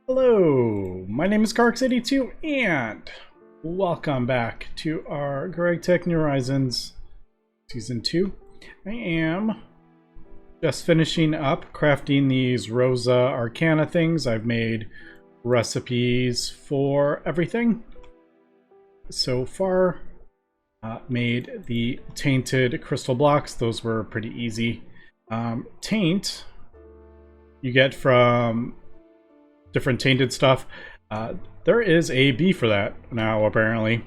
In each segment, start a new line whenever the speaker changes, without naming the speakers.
Hello, my name is Carx82 and welcome back to our GregTech New Horizons Season 2. I am just finishing up crafting these Rosa Arcana things. I've made recipes for everything so far. Made the tainted crystal blocks. Those were pretty easy. Taint you get from different tainted stuff. There is a B for that now, apparently.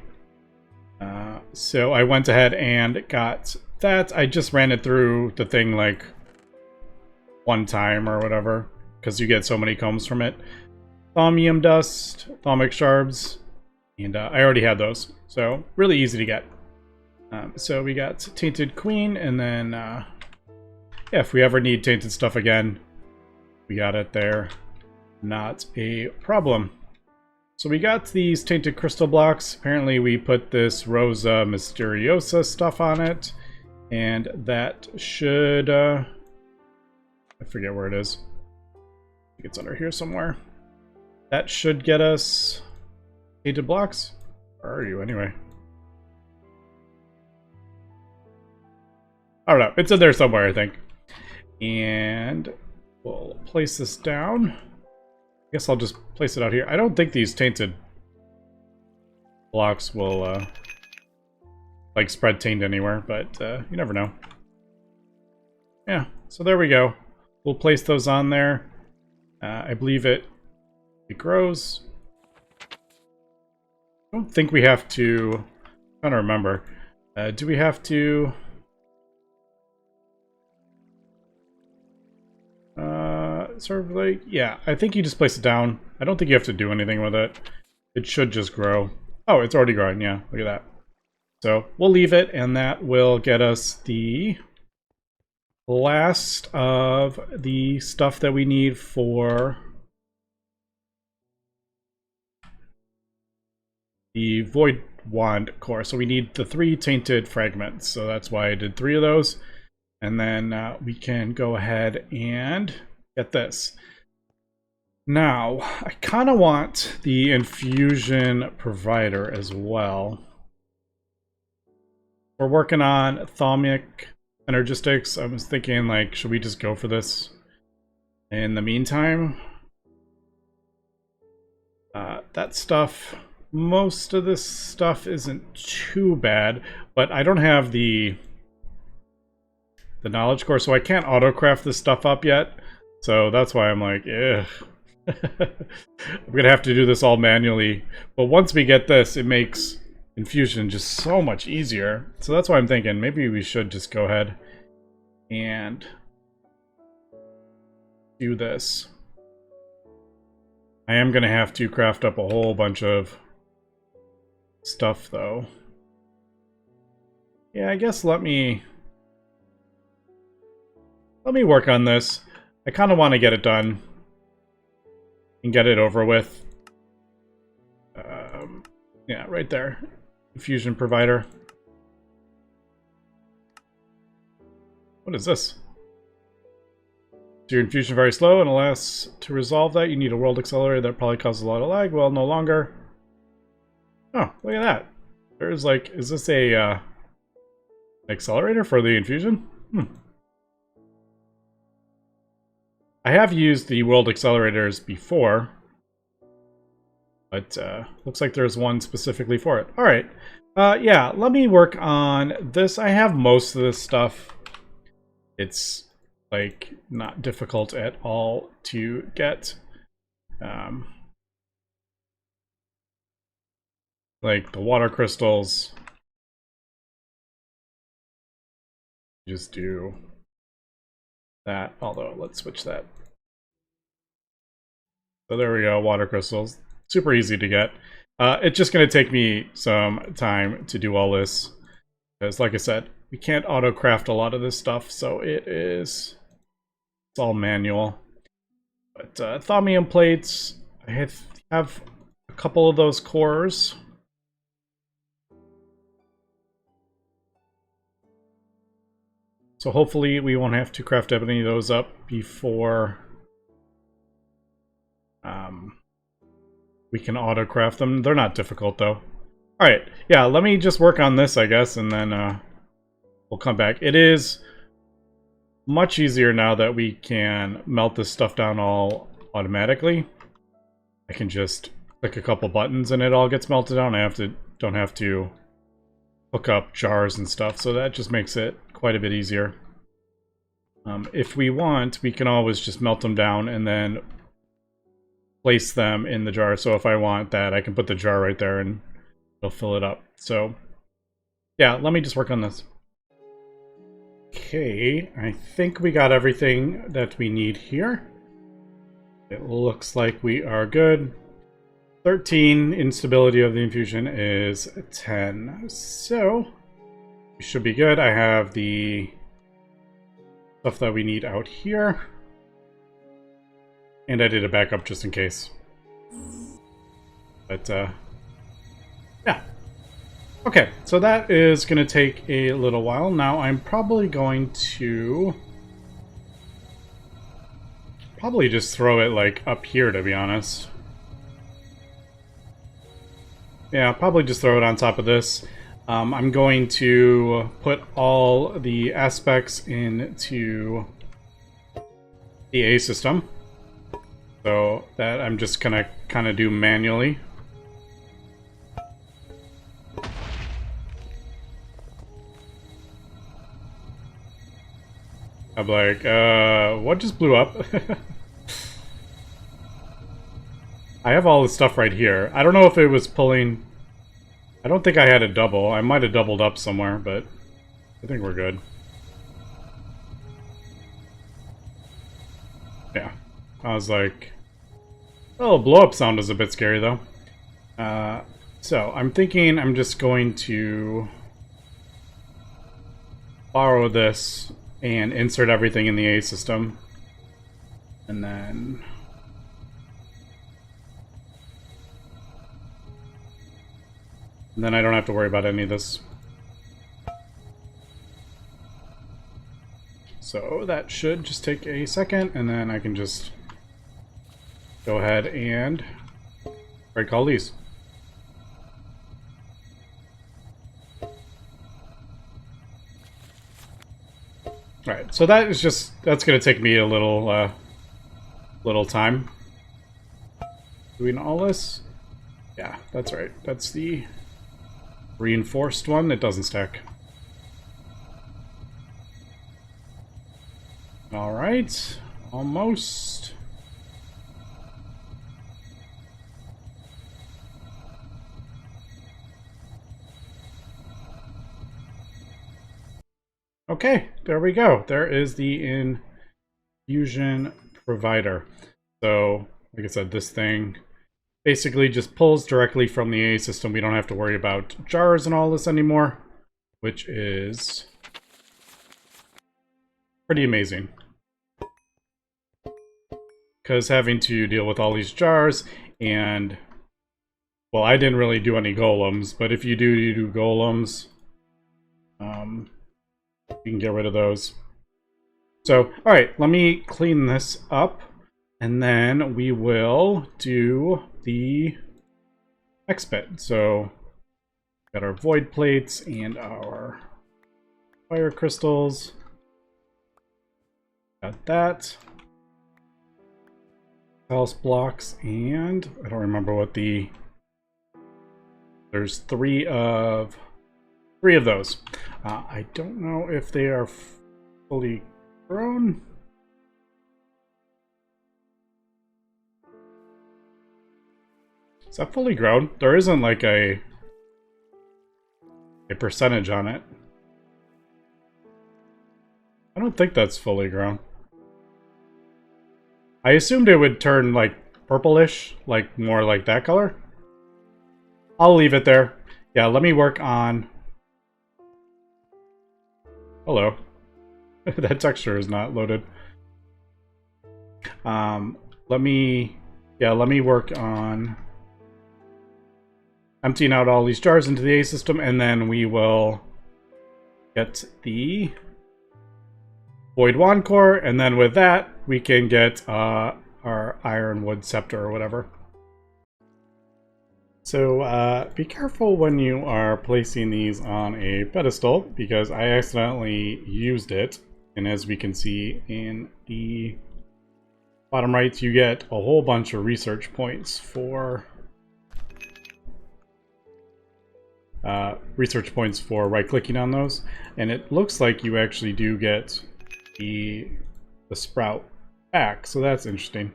So I went ahead and got that. I just ran it through the thing like one time or whatever, because you get so many combs from it. Thaumium dust, Thaumic shards, and I already had those, so really easy to get. So we got Tainted Queen, and then yeah, if we ever need tainted stuff again, we got it there. Not a problem. So we got these tainted crystal blocks. Apparently we put this Rosa Mysteriosa stuff on it, and that should I forget where it is. I think it's under here somewhere. That should get us tainted blocks. Where are you anyway? I don't know. It's in there somewhere, I think. And we'll place this down. I guess I'll just place it out here. I don't think these tainted blocks will like spread taint anywhere, but you never know. Yeah, so there we go. We'll place those on there. I believe it grows. I don't think we have to. I'm trying to remember. Do we have to? Sort of like, yeah, I think you just place it down. I don't think you have to do anything with it. It should just grow. Oh, it's already growing, yeah, look at that. So we'll leave it, and that will get us the last of the stuff that we need for the Void Wand core. So we need the 3 tainted fragments, so that's why I did 3 of those. And then we can go ahead and get this. Now, I kind of want the infusion provider as well. We're working on Thuamic Energistics. I was thinking, like, should we just go for this in the meantime? That stuff, most of this stuff isn't too bad, but I don't have the knowledge core, so I can't auto-craft this stuff up yet. So that's why I'm like, ugh. I'm gonna have to do this all manually. But once we get this, it makes infusion just so much easier. So that's why I'm thinking maybe we should just go ahead and do this. I am gonna have to craft up a whole bunch of stuff though. Yeah, I guess let me work on this. I kind of want to get it done and get it over with. Yeah, right there. Infusion provider. What is this? Is your infusion very slow, and alas, to resolve that, you need a world accelerator that probably causes a lot of lag. Well, no longer. Oh, look at that. There's like, is this a accelerator for the infusion? I have used the world accelerators before, but looks like there's one specifically for it. Alright, yeah, let me work on this. I have most of this stuff. It's, like, not difficult at all to get. Like, the water crystals. Just do that, although let's switch that. So there we go, water crystals. Super easy to get. It's just going to take me some time to do all this. Because like I said, we can't auto-craft a lot of this stuff, so it's all manual. But Thaumium plates, I have a couple of those cores. So hopefully we won't have to craft any of those up before we can auto-craft them. They're not difficult, though. Alright, yeah, let me just work on this, I guess, and then we'll come back. It is much easier now that we can melt this stuff down all automatically. I can just click a couple buttons and it all gets melted down. Don't have to hook up jars and stuff, so that just makes it quite a bit easier. If we want, we can always just melt them down and then place them in the jar. So if I want that, I can put the jar right there and it'll fill it up. So yeah, let me just work on this. Okay, I think we got everything that we need here. It looks like we are good. 13, instability of the infusion is 10. So we should be good. I have the stuff that we need out here. And I did a backup just in case. But, yeah. Okay, so that is going to take a little while. Now I'm probably going to just throw it, like, up here, to be honest. Yeah, probably just throw it on top of this. I'm going to put all the aspects into the A system. So that I'm just gonna kind of do manually. I'm like, what just blew up? I have all this stuff right here. I don't know if it was pulling... I don't think I had a double. I might have doubled up somewhere, but I think we're good. Yeah. I was like... Oh, blow-up sound is a bit scary, though. So, I'm thinking I'm just going to borrow this and insert everything in the A system. And then... I don't have to worry about any of this. So that should just take a second, and then I can just go ahead and break all these. Alright, so that is just, that's going to take me a little, little time. Doing all this? Yeah, that's right. That's the reinforced one. It doesn't stack. Alright, almost. Okay, there we go. There is the infusion provider. So, like I said, this thing basically just pulls directly from the A system. We don't have to worry about jars and all this anymore, which is pretty amazing. Because having to deal with all these jars and, well, I didn't really do any golems, but if you do golems, you can get rid of those. So, alright, let me clean this up, and then we will do the next bit. So, got our void plates and our fire crystals. Got that. Pulse blocks, and I don't remember what the... There's three of those. I don't know if they are fully grown. Is that fully grown? There isn't like a percentage on it. I don't think that's fully grown. I assumed it would turn like purplish, like more like that color. I'll leave it there. Yeah, let me work on... Hello. That texture is not loaded. Let me work on emptying out all these jars into the A system, and then we will get the Void Wand Core, and then with that, we can get our Ironwood Scepter or whatever. So be careful when you are placing these on a pedestal, because I accidentally used it, and as we can see in the bottom right, you get a whole bunch of research points for right-clicking on those, and it looks like you actually do get the sprout back, so that's interesting.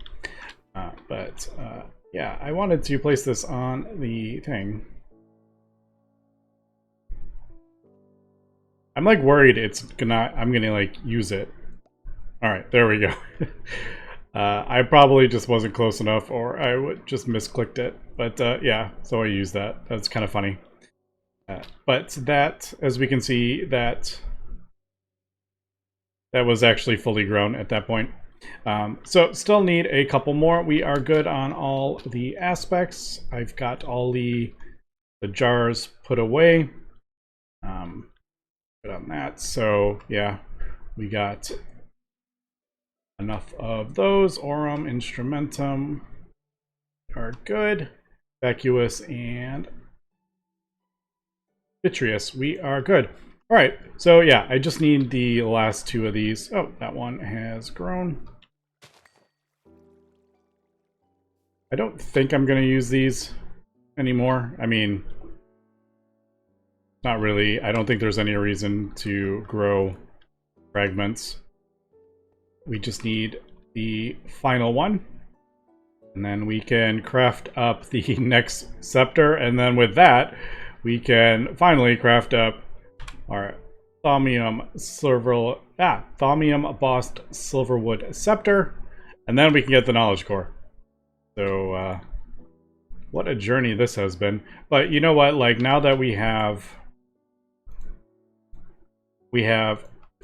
But yeah, I wanted to place this on the thing. I'm like worried I'm gonna like use it. All right, there we go. I probably just wasn't close enough, or I would just misclicked it. But yeah, so I used that. That's kind of funny. But that, as we can see, that was actually fully grown at that point. So still need a couple more. We are good on all the aspects. I've got all the jars put away. Good on that. So yeah, we got enough of those. Aurum, Instrumentum are good. Vacuous and Vitreous, we are good. All right, so yeah, I just need the last two of these. Oh, that one has grown. I don't think I'm going to use these anymore. I mean, not really. I don't think there's any reason to grow fragments. We just need the final one. And then we can craft up the next scepter. And then with that, we can finally craft up our Thaumium embossed silverwood scepter. And then we can get the knowledge core. So, what a journey this has been. But you know what? Like, now that we have a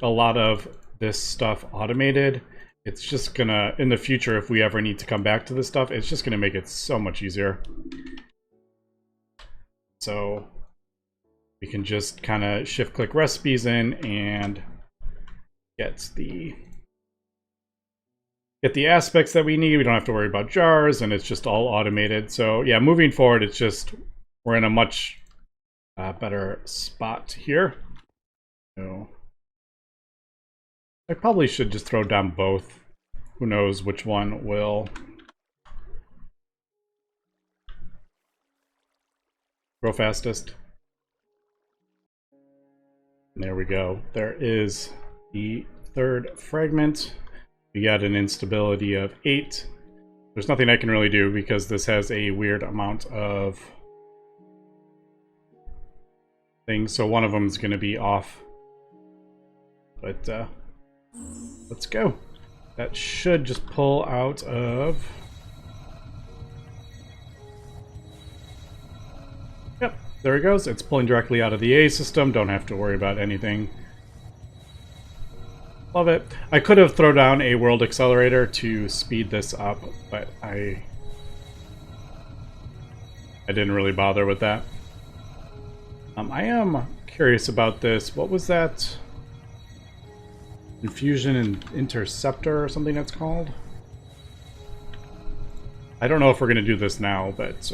lot of this stuff automated, it's just gonna, in the future, if we ever need to come back to this stuff, it's just gonna make it so much easier. So we can just kind of shift-click recipes in and get the aspects that we need. We don't have to worry about jars, and it's just all automated. So yeah, moving forward, it's just, we're in a much better spot here. So I probably should just throw down both. Who knows which one will grow fastest. And there we go. There is the third fragment. We got an instability of 8. There's nothing I can really do because this has a weird amount of things. So one of them is going to be off. But let's go. That should just pull out of... Yep, there it goes. It's pulling directly out of the A system. Don't have to worry about anything. Love it. I could have thrown down a world accelerator to speed this up, but I didn't really bother with that. I am curious about this. What was that? Infusion and Interceptor or something that's called? I don't know if we're going to do this now, but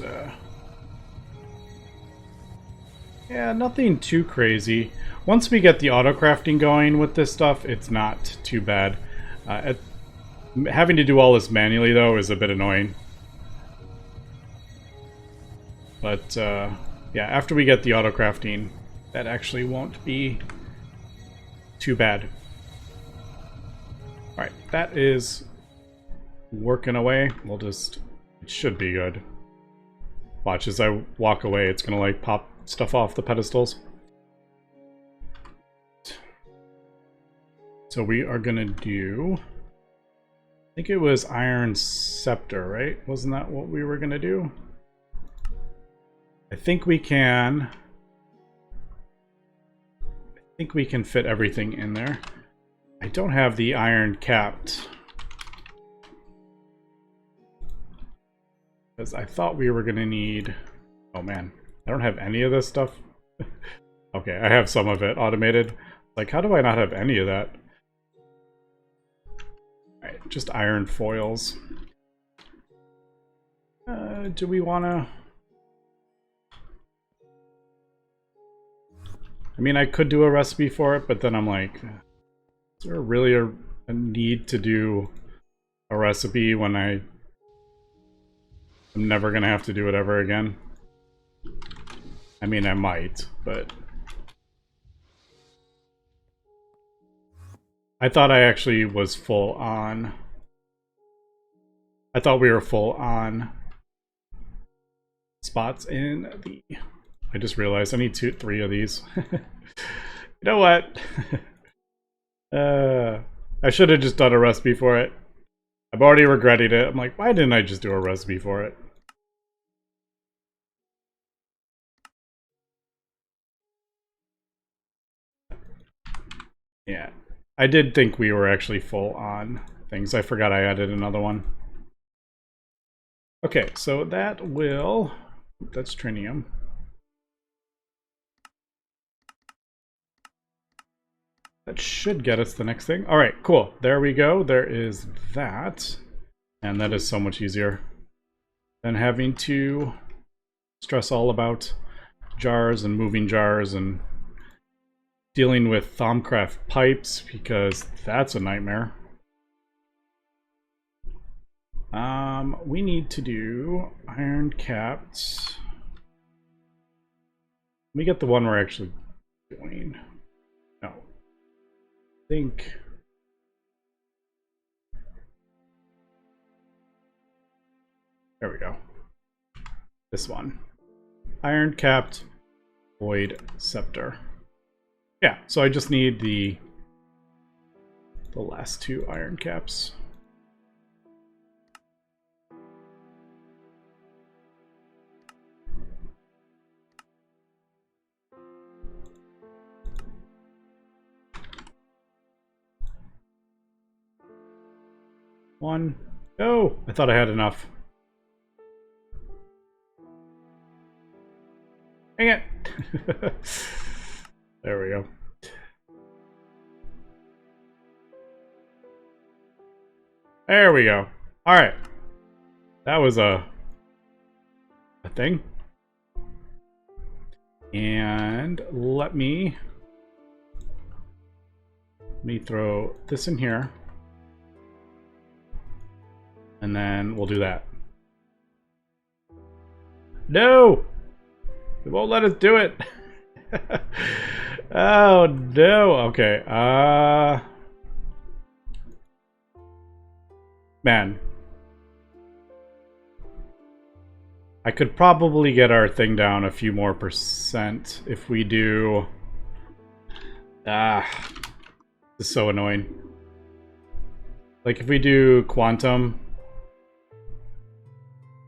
yeah, nothing too crazy. Once we get the auto-crafting going with this stuff, it's not too bad. Having to do all this manually, though, is a bit annoying. But yeah, after we get the auto-crafting, that actually won't be too bad. Alright, that is working away. We'll just... it should be good. Watch, as I walk away, it's gonna like pop stuff off the pedestals. So we are gonna do... I think it was Iron Scepter, right? Wasn't that what we were gonna do? I think we can fit everything in there. I don't have the iron capped, because I thought we were going to need... oh man, I don't have any of this stuff. Okay, I have some of it automated. Like, how do I not have any of that? Alright, just iron foils. Do we want to... I mean, I could do a recipe for it, but then I'm like, is there really a need to do a recipe when I'm never gonna have to do it ever again? I mean, I might, but I thought I actually was full on. I thought we were full on spots in the... I just realized I need 3 of these. You know what? I should have just done a recipe for it. I've already regretted it. I'm like, why didn't I just do a recipe for it? Yeah. I did think we were actually full on things. I forgot I added another one. Okay, so that will... That's trinium. That should get us the next thing. All right, cool. There we go. There is that. And that is so much easier than having to stress all about jars and moving jars and dealing with Thaumcraft pipes, because that's a nightmare. We need to do iron capped. Let me get the one we're actually doing. No. I think... There we go. This one. Iron capped void scepter. Yeah, so I just need the last 2 iron caps. One. Oh, I thought I had enough. Dang it. There we go. There we go. All right. That was a thing. And let me throw this in here. And then we'll do that. No! It won't let us do it. Oh no. Okay. Man. I could probably get our thing down a few more percent if we do... this is so annoying. Like if we do quantum,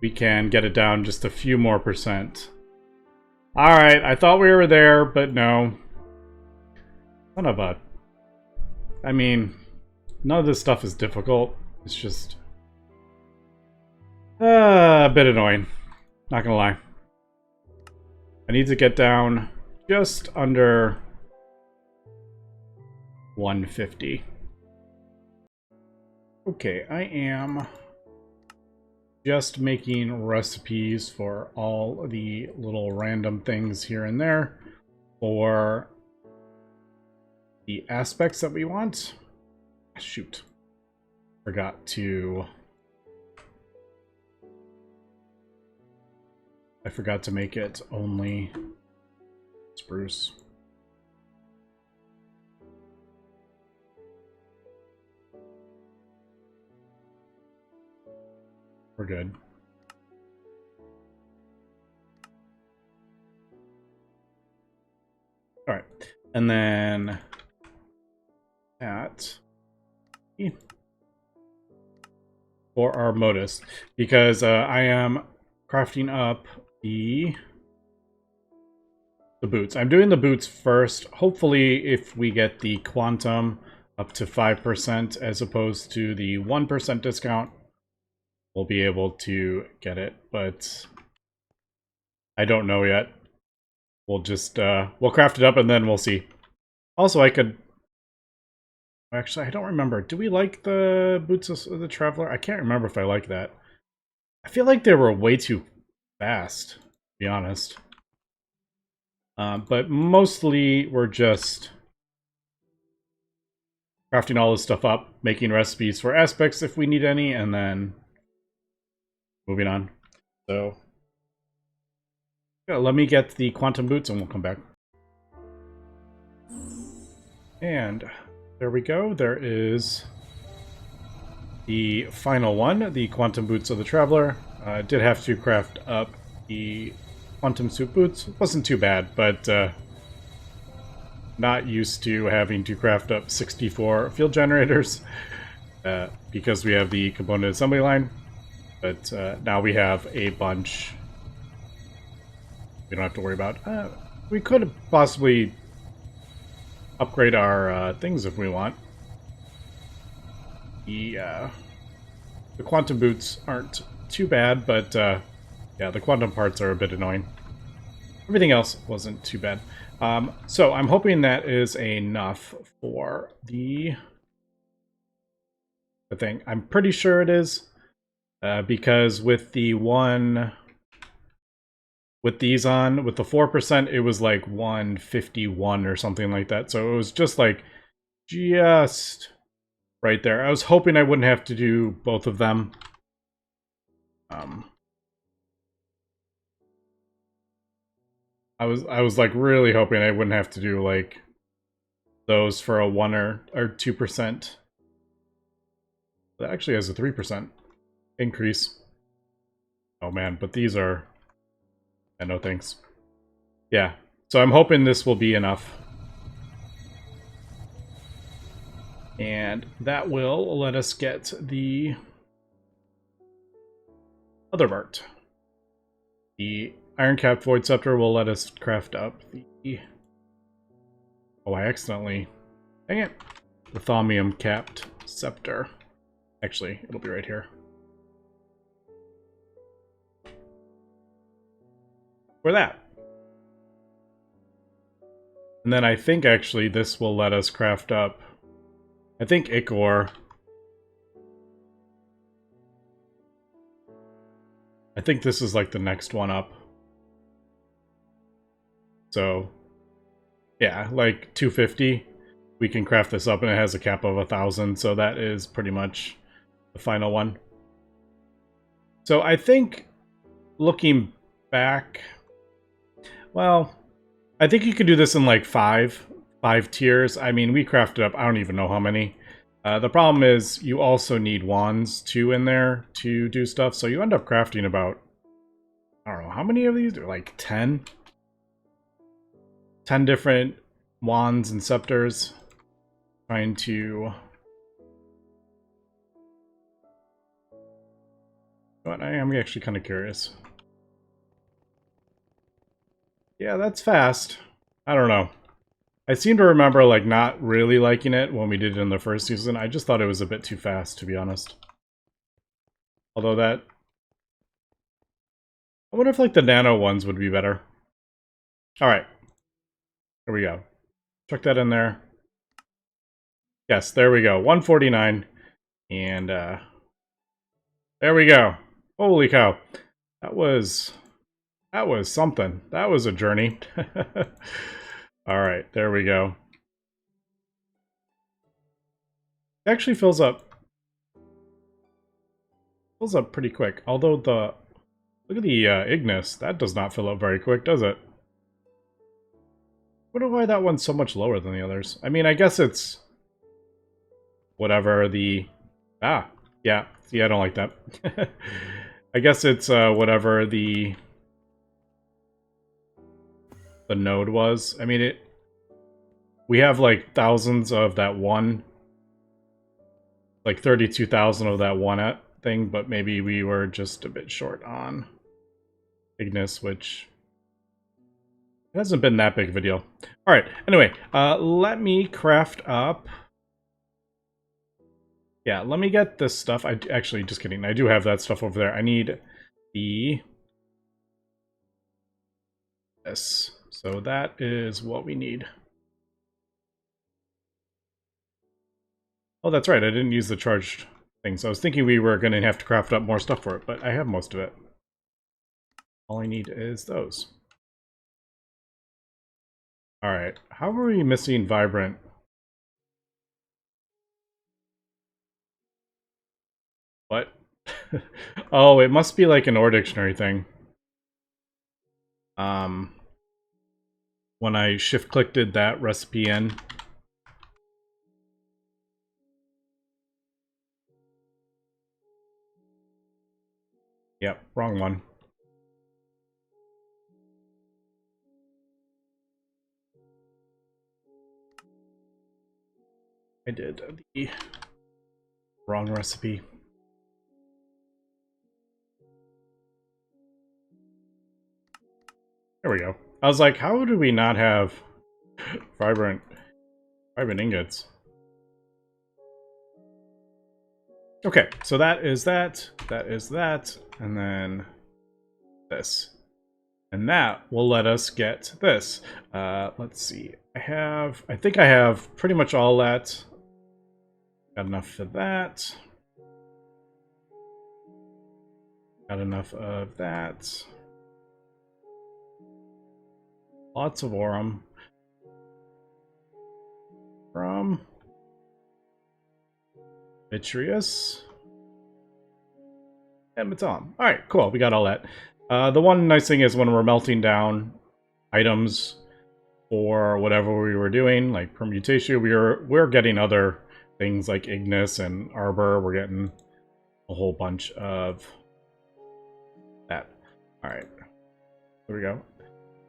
we can get it down just a few more percent. Alright, I thought we were there, but no. Son of a... I mean, none of this stuff is difficult. It's just... a bit annoying. Not gonna lie. I need to get down just under 150. Okay, I am just making recipes for all the little random things here and there for the aspects that we want. Shoot. Forgot to... I forgot to make it only spruce. We're good. All right, and then that for our modus, because I am crafting up the boots. I'm doing the boots first. Hopefully, if we get the quantum up to 5% as opposed to the 1% discount, we'll be able to get it, but I don't know yet. We'll just we'll craft it up and then we'll see. Also, I could actually, I don't remember. Do we like the boots of the traveler? I can't remember if I like that. I feel like they were way too fast, to be honest. But mostly we're just crafting all this stuff up, making recipes for aspects if we need any, and then moving on. So yeah, let me get the quantum boots and we'll come back. And there we go. There is the final one, the quantum boots of the traveler. I did have to craft up the quantum suit boots. It wasn't too bad, but not used to having to craft up 64 field generators because we have the component assembly line. But now we have a bunch we don't have to worry about. We could possibly upgrade our things if we want. The quantum boots aren't too bad, but yeah, the quantum parts are a bit annoying. Everything else wasn't too bad. So I'm hoping that is enough for the thing. I'm pretty sure it is, because with the one... with these on, with the 4%, it was like 151 or something like that. So it was just like, just right there. I was hoping I wouldn't have to do both of them. I was like really hoping I wouldn't have to do like those for a 1 or 2%. That actually has a 3% increase. Oh man, but these are... no thanks. Yeah, so I'm hoping this will be enough. And that will let us get the other art. The iron-capped void scepter will let us craft up the... oh, I accidentally... dang it! The thaumium-capped scepter. Actually, it'll be right here. For that. And then I think actually this will let us craft up, I think, ichor. I think this is like the next one up. So yeah, like 250 we can craft this up, and it has a cap of 1,000, so that is pretty much the final one. So I think, looking back, well, I think you could do this in like five tiers. I mean, we crafted up, I don't even know how many. The problem is you also need wands too in there to do stuff, so you end up crafting about, I don't know, how many of these? Like 10? 10 different wands and scepters. Trying to... but I am actually kind of curious. Yeah, that's fast. I don't know. I seem to remember like not really liking it when we did it in the first season. I just thought it was a bit too fast, to be honest. Although that... I wonder if like the nano ones would be better. Alright. Here we go. Chuck that in there. Yes, there we go. 149. And there we go. Holy cow. That was something. That was a journey. Alright, there we go. It actually fills up. Fills up pretty quick. Although the... look at the Ignis. That does not fill up very quick, does it? I wonder why that one's so much lower than the others. I mean, I guess it's... whatever the... ah, yeah. See, I don't like that. I guess it's whatever the node was. I mean, we have like thousands of that one, like 32,000 of that one thing, but maybe we were just a bit short on Ignis, which hasn't been that big of a deal. All right, anyway, let me craft up. Yeah, let me get this stuff. I actually, just kidding. I do have that stuff over there. I need this. So that is what we need. Oh, that's right. I didn't use the charged thing. So I was thinking we were going to have to craft up more stuff for it, but I have most of it. All I need is those. Alright, how are we missing Vibrant? What? Oh, it must be like an Ore Dictionary thing. When I shift-clicked that recipe in. Yep, wrong one. I did the wrong recipe. There we go. I was like, how do we not have vibrant ingots? Okay, so that is that is that, and then this. And that will let us get this. Let's see. I think I have pretty much all that. Got enough for that. Got enough of that. Lots of Aurum. From Vitreous. And Matom. Alright, cool. We got all that. The one nice thing is when we're melting down items for whatever we were doing, like permutation, we're getting other things like Ignis and Arbor. We're getting a whole bunch of that. Alright. There we go.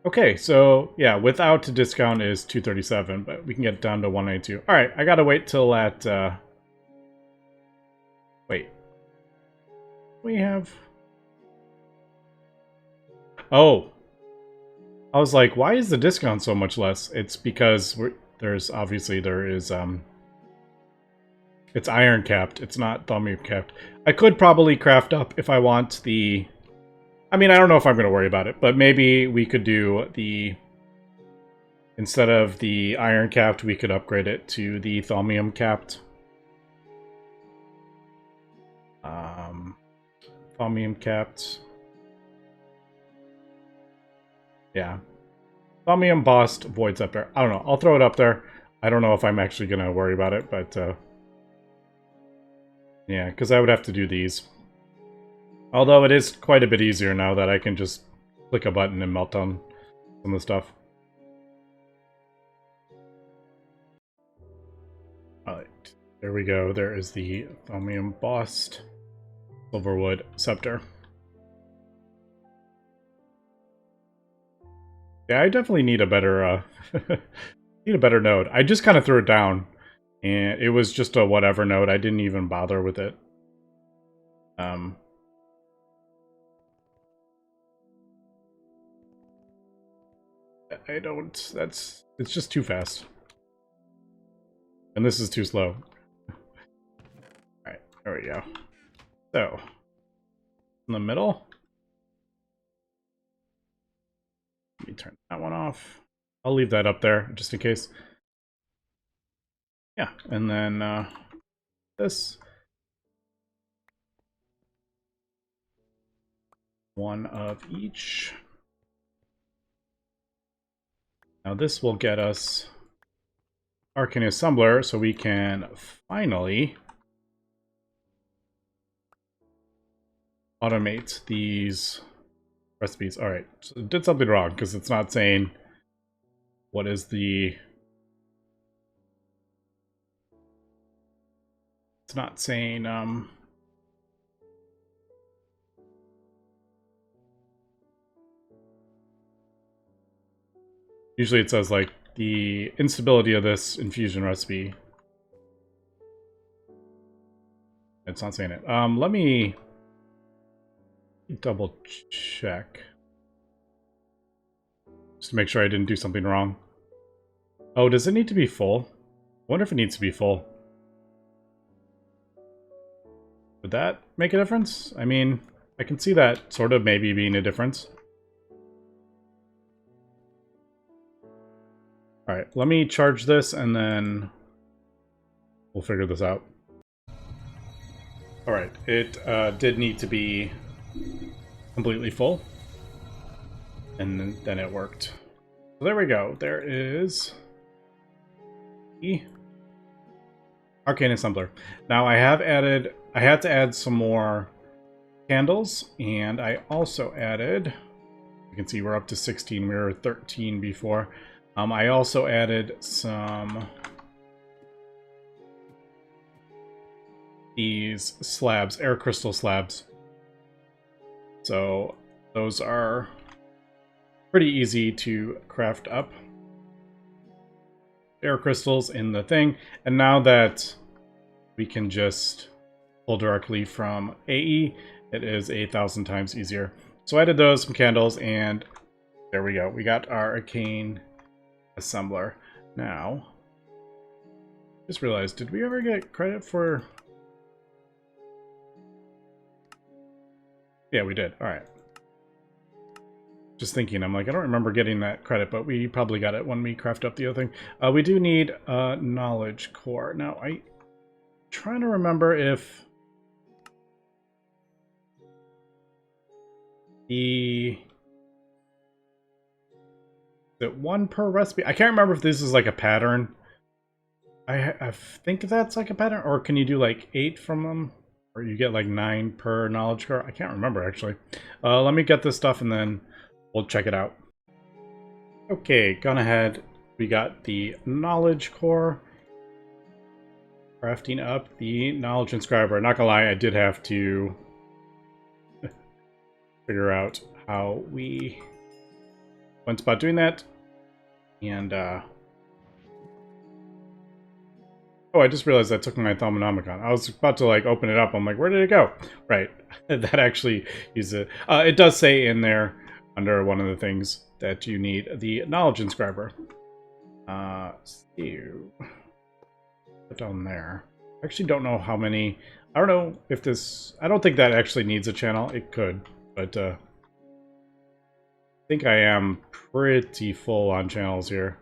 Okay, so yeah, without a discount is 237, but we can get it down to 192. Alright, I gotta wait till that wait. We have... Oh! I was like, why is the discount so much less? It's because there's it's iron capped. It's not Thaumium capped. I could probably craft up if I want the... I mean, I don't know if I'm going to worry about it, but maybe we could do the... Instead of the iron capped, we could upgrade it to the Thaumium capped. Thaumium capped. Yeah. Thaumium bossed Void Scepter. I don't know. I'll throw it up there. I don't know if I'm actually going to worry about it, but... yeah, because I would have to do these. Although it is quite a bit easier now that I can just click a button and melt down some of the stuff. Alright, there we go. There is the Thaumium bossed Silverwood Scepter. Yeah, I definitely need a better node. I just kind of threw it down, and it was just a whatever node. I didn't even bother with it. It's just too fast. And this is too slow. Alright, there we go. So, in the middle. Let me turn that one off. I'll leave that up there, just in case. Yeah, and then this. One of each. Now this will get us Arcane Assembler, so we can finally automate these recipes. Alright, so it did something wrong, because it's not saying what is the... It's not saying, usually it says, like, the instability of this infusion recipe. It's not saying it. Let me double check. Just to make sure I didn't do something wrong. Oh, does it need to be full? I wonder if it needs to be full. Would that make a difference? I mean, I can see that sort of maybe being a difference. Alright, let me charge this and then we'll figure this out. Alright, it did need to be completely full. And then it worked. So there we go. There is the Arcane Assembler. Now I had to add some more candles, and I also added, you can see we're up to 16, we were 13 before. I also added some these slabs, air crystal slabs. So those are pretty easy to craft up. Air crystals in the thing, and now that we can just pull directly from AE, it is 1,000 times easier. So I added those, some candles, and there we go. We got our Arcane Assembler. Now, just realized, did we ever get credit for... Yeah, we did. All right. Just thinking, I'm like, I don't remember getting that credit, but we probably got it when we craft up the other thing. We do need a knowledge core. Now, I'm trying to remember if is it one per recipe? I can't remember if this is like a pattern. I think that's like a pattern, or can you do like 8 from them? Or you get like 9 per knowledge core? I can't remember, actually. Let me get this stuff and then we'll check it out. Okay, gone ahead. We got the knowledge core. Crafting up the knowledge inscriber. Not gonna lie, I did have to figure out how we went about doing that. And, oh, I just realized I took my Thauminomicon. I was about to, like, open it up. I'm like, where did it go? Right. That actually uses it. It does say in there, under one of the things, that you need the knowledge inscriber. Put down there. I actually don't know how many. I don't know if this. I don't think that actually needs a channel. It could, but I think I am pretty full on channels here.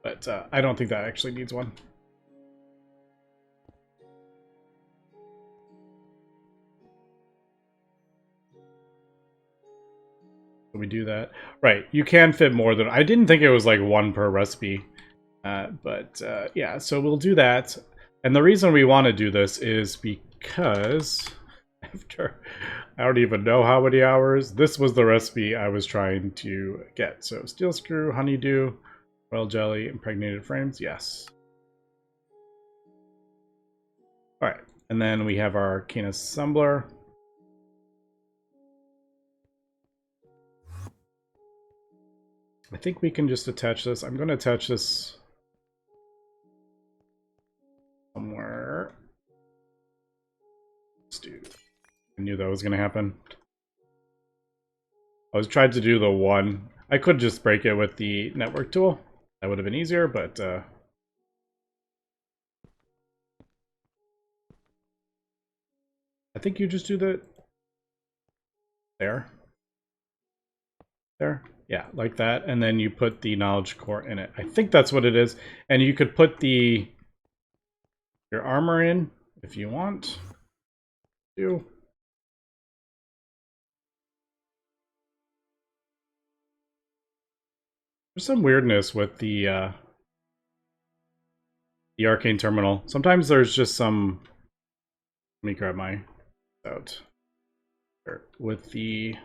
But I don't think that actually needs one. We do that. Right, you can fit more than... I didn't think it was like 1 per recipe. But yeah, so we'll do that. And the reason we want to do this is because after... I don't even know how many hours. This was the recipe I was trying to get. So steel screw, honeydew, royal jelly, impregnated frames. Yes. Alright, and then we have our Arcane Assembler. I think we can just attach this. I'm going to attach this somewhere. Let's do. I knew that was going to happen. I was trying to do the one. I could just break it with the network tool. That would have been easier, but I think you just do the there. Yeah, like that, and then you put the knowledge core in it. I think that's what it is. And you could put your armor in if you want to. There's some weirdness with the Arcane terminal. Sometimes there's just some... Let me grab my out with the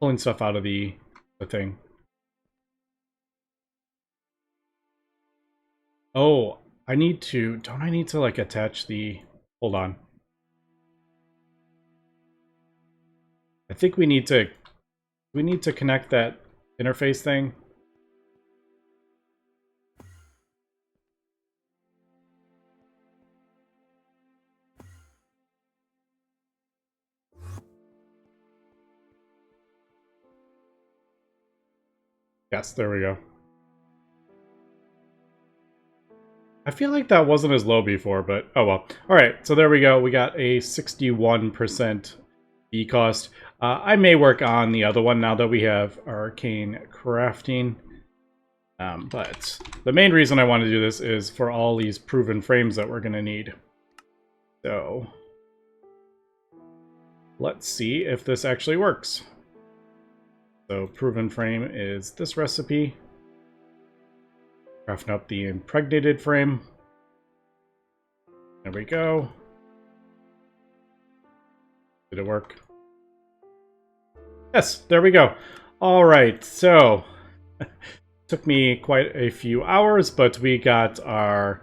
pulling stuff out of the thing. Oh, I need to... Don't I need to, like, attach the... Hold on. I think we need to... We need to connect that interface thing. Yes, there we go. I feel like that wasn't as low before, but oh well. Alright, so there we go. We got a 61% B cost. I may work on the other one now that we have Arcane Crafting. But the main reason I want to do this is for all these proven frames that we're going to need. So let's see if this actually works. So proven frame is this recipe. Crafting up the impregnated frame. There we go. Did it work? Yes, there we go. All right, so took me quite a few hours, but we got our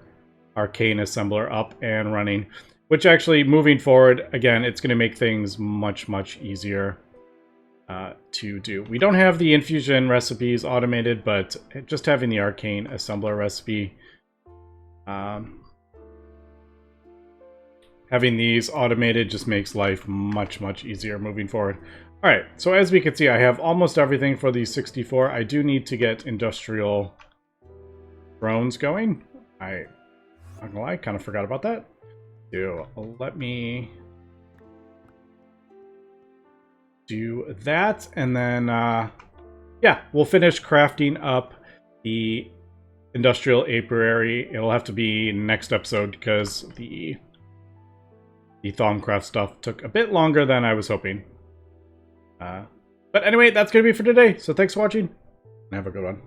Arcane assembler up and running, which actually, moving forward, again, it's going to make things much easier to do. We don't have the infusion recipes automated, but just having the Arcane assembler recipe, having these automated just makes life much easier moving forward. All right, so as we can see, I have almost everything for the 64. I do need to get industrial drones going. I'm not gonna lie, kind of forgot about that. So let me do that, and then yeah, we'll finish crafting up the industrial apiary. It'll have to be next episode because the Thaumcraft stuff took a bit longer than I was hoping. But anyway, that's going to be for today. So thanks for watching, and have a good one.